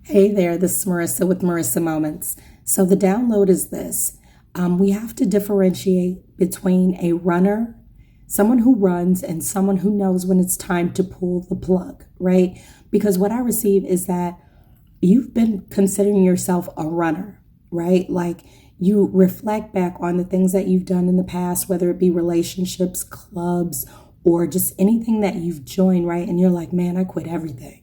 Hey there, this is Marissa with Marisa Moments. So the download is this. We have to differentiate between a runner, someone who runs, and someone who knows when it's time to pull the plug, right? Because what I receive is that you've been considering yourself a runner, right? Like you reflect back on the things that you've done in the past, whether it be relationships, clubs, or just anything that you've joined, right? And you're like, man, I quit everything.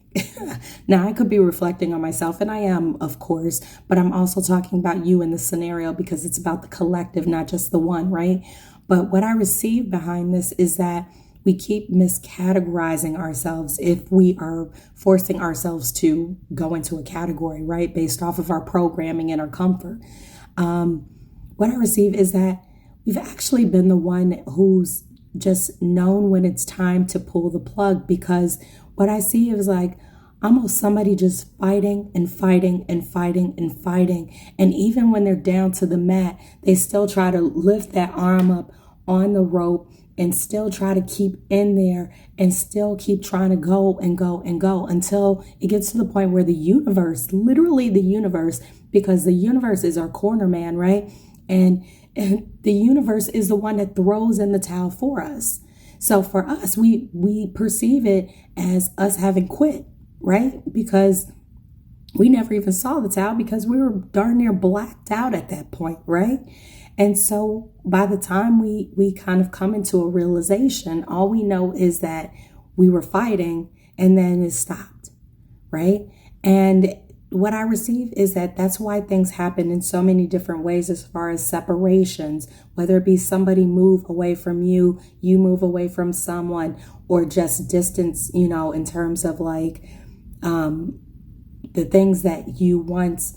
Now, I could be reflecting on myself, and I am, of course, but I'm also talking about you in this scenario because it's about the collective, not just the one, right? But what I receive behind this is that we keep miscategorizing ourselves if we are forcing ourselves to go into a category, right? Based off of our programming and our comfort. What I receive is that we've actually been the one who's just known when it's time to pull the plug, because what I see is like almost somebody just fighting and fighting and fighting and fighting. And even when they're down to the mat, they still try to lift that arm up on the rope and still try to keep in there and still keep trying to go and go and go until it gets to the point where the universe, literally the universe, because the universe is our corner man, right? And the universe is the one that throws in the towel for us. So for us, we perceive it as us having quit, right? Because we never even saw the towel because we were darn near blacked out at that point, right? And so by the time we kind of come into a realization, all we know is that we were fighting and then it stopped, right? And what I receive is that that's why things happen in so many different ways as far as separations, whether it be somebody move away from you, you move away from someone, or just distance, in terms of like the things that you once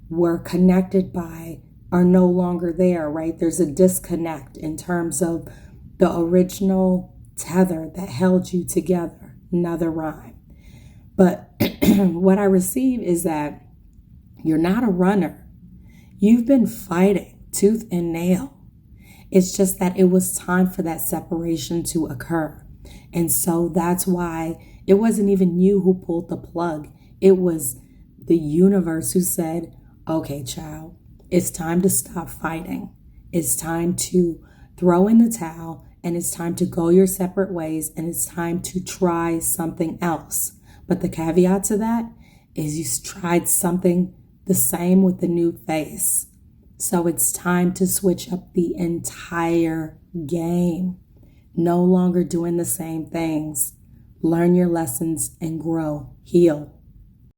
were connected by are no longer there, right? There's a disconnect in terms of the original tether that held you together. Another rhyme. But what I receive is that you're not a runner. You've been fighting tooth and nail. It's just that it was time for that separation to occur. And so that's why it wasn't even you who pulled the plug. It was the universe who said, okay, child, it's time to stop fighting. It's time to throw in the towel, and it's time to go your separate ways, and it's time to try something else. But the caveat to that is you tried something the same with the new face. So it's time to switch up the entire game. No longer doing the same things. Learn your lessons and grow. Heal.